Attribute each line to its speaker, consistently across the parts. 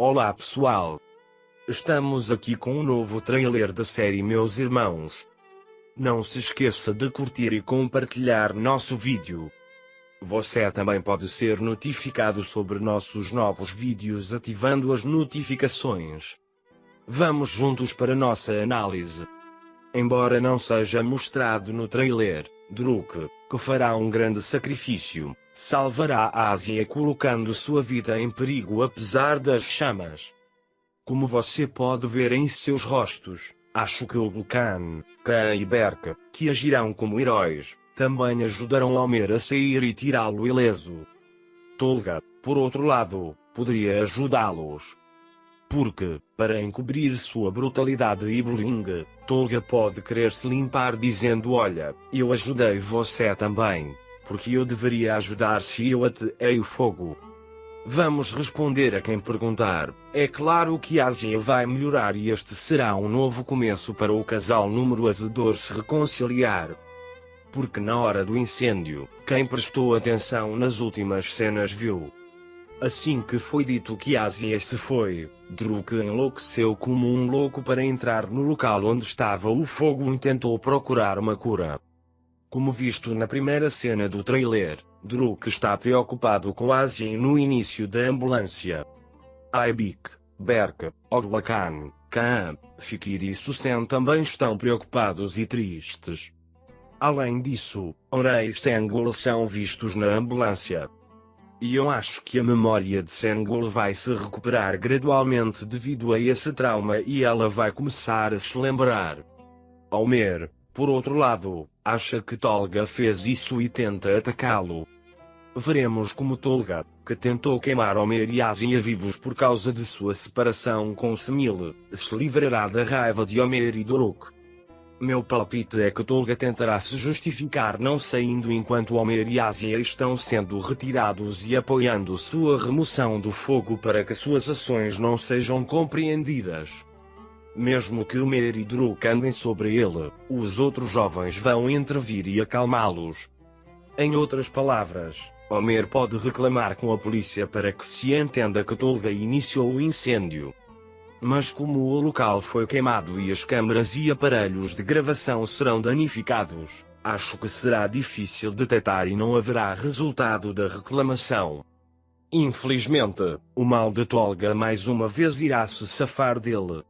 Speaker 1: Olá pessoal! Estamos aqui com um novo trailer da série Meus Irmãos. Não se esqueça de curtir e compartilhar nosso vídeo. Você também pode ser notificado sobre nossos novos vídeos ativando as notificações. Vamos juntos para nossa análise. Embora não seja mostrado no trailer, Druk, que fará um grande sacrifício, salvará a Ásia colocando sua vida em perigo apesar das chamas. Como você pode ver em seus rostos, acho que o Gul'kan, Kaan e Berk, que agirão como heróis, também ajudarão Homer a sair e tirá-lo ileso. Tolga, por outro lado, poderia ajudá-los. Porque, para encobrir sua brutalidade e bullying, Tolga pode querer se limpar dizendo: olha, eu ajudei você também, porque eu deveria ajudar se eu ateei o fogo. Vamos responder a quem perguntar. É claro que a Ásia vai melhorar e este será um novo começo para o casal número azedor se reconciliar. Porque na hora do incêndio, quem prestou atenção nas últimas cenas viu. Assim que foi dito que Ásia se foi, Druk enlouqueceu como um louco para entrar no local onde estava o fogo e tentou procurar uma cura. Como visto na primeira cena do trailer, Druk está preocupado com Ásia no início da ambulância. Aibik, Berk, Oglakan, Kaan, Fikir e Susen também estão preocupados e tristes. Além disso, Ora e Sengul são vistos na ambulância. E eu acho que a memória de Sengul vai se recuperar gradualmente devido a esse trauma e ela vai começar a se lembrar. Homer, por outro lado, acha que Tolga fez isso e tenta atacá-lo. Veremos como Tolga, que tentou queimar Homer e Ásia vivos por causa de sua separação com Semil, se livrará da raiva de Homer e Druk. Meu palpite é que Tolga tentará se justificar não saindo enquanto Homer e Ásia estão sendo retirados e apoiando sua remoção do fogo para que suas ações não sejam compreendidas. Mesmo que Homer e Druk andem sobre ele, os outros jovens vão intervir e acalmá-los. Em outras palavras, Homer pode reclamar com a polícia para que se entenda que Tolga iniciou o incêndio. Mas como o local foi queimado e as câmeras e aparelhos de gravação serão danificados, acho que será difícil detectar e não haverá resultado da reclamação. Infelizmente, o mal de Tolga mais uma vez irá se safar dele.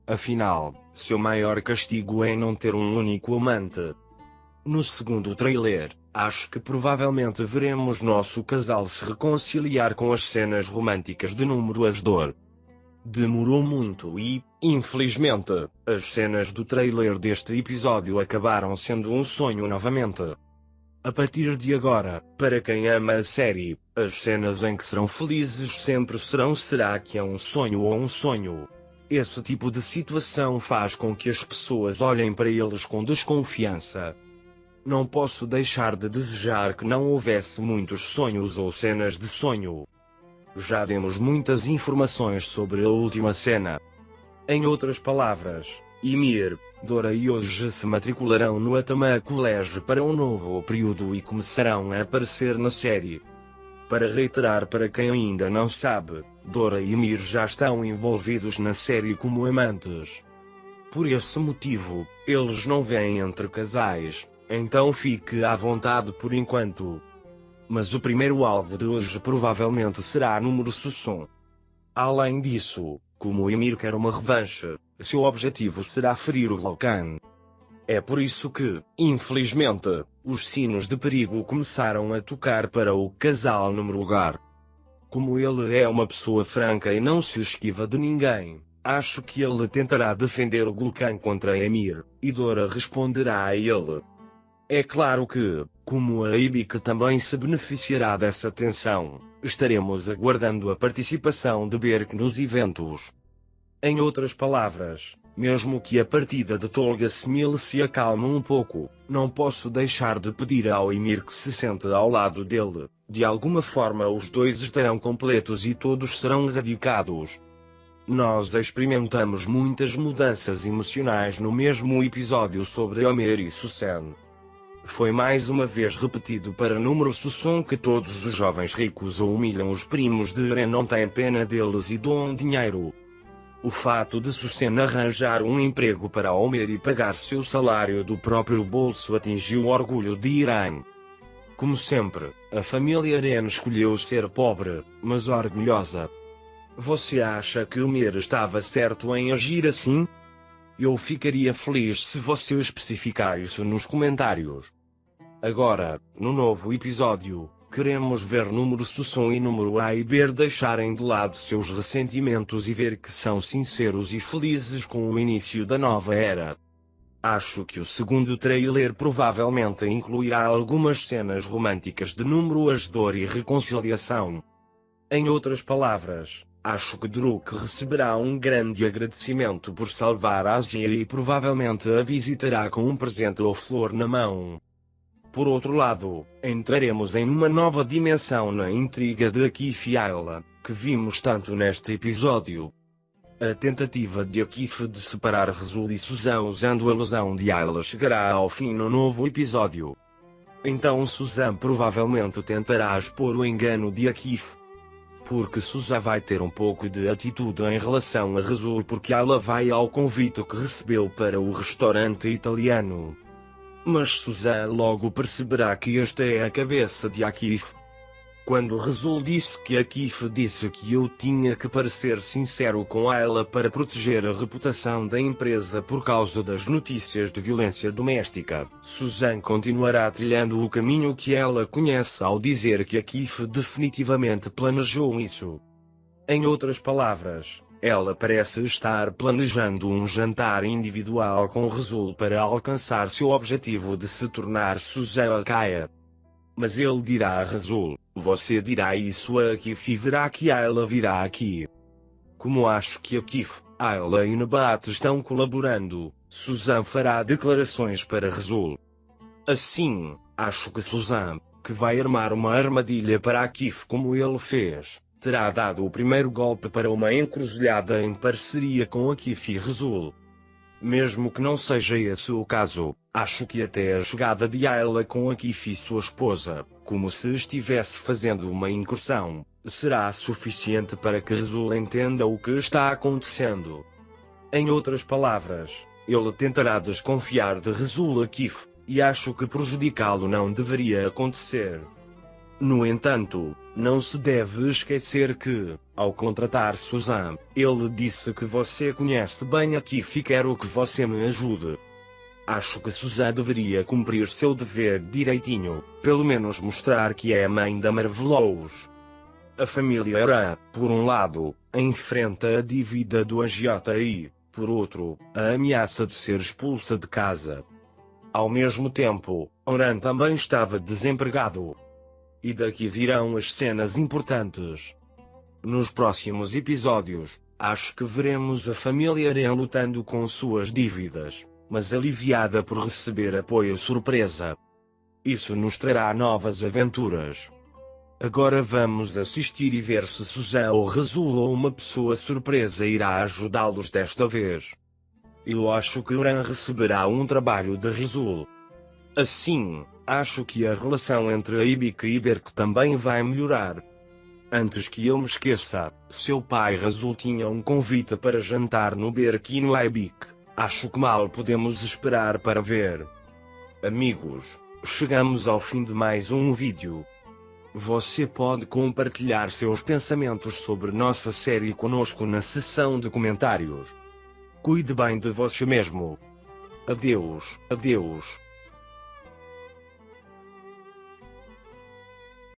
Speaker 1: Afinal, seu maior castigo é não ter um único amante. No segundo trailer, acho que provavelmente veremos nosso casal se reconciliar com as cenas românticas de número azedor. Demorou muito e, infelizmente, as cenas do trailer deste episódio acabaram sendo um sonho novamente. A partir de agora, para quem ama a série, as cenas em que serão felizes sempre serão será que é um sonho ou um sonho. Esse tipo de situação faz com que as pessoas olhem para eles com desconfiança. Não posso deixar de desejar que não houvesse muitos sonhos ou cenas de sonho. Já demos muitas informações sobre a última cena. Em outras palavras, Ymir, Dora e hoje se matricularão no Atama College para um novo período e começarão a aparecer na série. Para reiterar para quem ainda não sabe, Dora e Ymir já estão envolvidos na série como amantes. Por esse motivo, eles não vêm entre casais, então fique à vontade por enquanto. Mas o primeiro alvo de hoje provavelmente será número Susun. Além disso, como Ymir quer uma revanche, seu objetivo será ferir o Gul'kan. É por isso que, infelizmente, os sinos de perigo começaram a tocar para o casal número lugar. Como ele é uma pessoa franca e não se esquiva de ninguém, acho que ele tentará defender o Gul'kan contra Ymir, e Dora responderá a ele. É claro que, como a Aibik também se beneficiará dessa tensão, estaremos aguardando a participação de Berk nos eventos. Em outras palavras, mesmo que a partida de Tolga Semil se acalme um pouco, não posso deixar de pedir ao Ymir que se sente ao lado dele. De alguma forma os dois estarão completos e todos serão erradicados. Nós experimentamos muitas mudanças emocionais no mesmo episódio sobre Homer e Susan. Foi mais uma vez repetido para número Susson que todos os jovens ricos humilham os primos de Eren, não têm pena deles e doam dinheiro. O fato de Susan arranjar um emprego para Homer e pagar seu salário do próprio bolso atingiu o orgulho de Irã. Como sempre, a família Eren escolheu ser pobre, mas orgulhosa. Você acha que Homer estava certo em agir assim? Eu ficaria feliz se você especificar isso nos comentários. Agora, no novo episódio, queremos ver número Susson e número A e B deixarem de lado seus ressentimentos e ver que são sinceros e felizes com o início da nova era. Acho que o segundo trailer provavelmente incluirá algumas cenas românticas de número A, dor e reconciliação. Em outras palavras, acho que Druk receberá um grande agradecimento por salvar Asia e provavelmente a visitará com um presente ou flor na mão. Por outro lado, entraremos em uma nova dimensão na intriga de Akif e Ayla, que vimos tanto neste episódio. A tentativa de Akif de separar Rezul e Susan usando a ilusão de Ayla chegará ao fim no novo episódio. Então Susan provavelmente tentará expor o engano de Akif. Porque Susan vai ter um pouco de atitude em relação a Rezul porque Ayla vai ao convite que recebeu para o restaurante italiano. Mas Susan logo perceberá que esta é a cabeça de Akif. Quando Rezul disse que Akif disse que eu tinha que parecer sincero com Ayla para proteger a reputação da empresa por causa das notícias de violência doméstica, Susan continuará trilhando o caminho que ela conhece ao dizer que Akif definitivamente planejou isso. Em outras palavras, ela parece estar planejando um jantar individual com Rezul para alcançar seu objetivo de se tornar Susan Akaya. Mas ele dirá a Rezul, você dirá isso a Akif e verá que Ayla virá aqui. Como acho que Akif, Ayla e Nebat estão colaborando, Susan fará declarações para Rezul. Assim, acho que Susan, que vai armar uma armadilha para Akif como ele fez, terá dado o primeiro golpe para uma encruzilhada em parceria com Akif e Rezul. Mesmo que não seja esse o caso, acho que até a chegada de Ayla com Akif e sua esposa, como se estivesse fazendo uma incursão, será suficiente para que Rezul entenda o que está acontecendo. Em outras palavras, ele tentará desconfiar de Rezul Akif, e acho que prejudicá-lo não deveria acontecer. No entanto, não se deve esquecer que, ao contratar Susan, ele disse que você conhece bem Akif e quero que você me ajude. Acho que Susan deveria cumprir seu dever direitinho, pelo menos mostrar que é a mãe da Marvelous. A família Eren, por um lado, enfrenta a dívida do agiota e, por outro, a ameaça de ser expulsa de casa. Ao mesmo tempo, Eren também estava desempregado. E daqui virão as cenas importantes. Nos próximos episódios, acho que veremos a família Eren lutando com suas dívidas, mas aliviada por receber apoio surpresa. Isso nos trará novas aventuras. Agora vamos assistir e ver se Susan ou Rezul ou uma pessoa surpresa irá ajudá-los desta vez. Eu acho que Eren receberá um trabalho de Rezul. Assim, acho que a relação entre Ibik e Berk também vai melhorar. Antes que eu me esqueça, seu pai Rezul tinha um convite para jantar no Berk e no Ibik. Acho que mal podemos esperar para ver. Amigos, chegamos ao fim de mais um vídeo. Você pode compartilhar seus pensamentos sobre nossa série conosco na seção de comentários. Cuide bem de você mesmo. Adeus, adeus.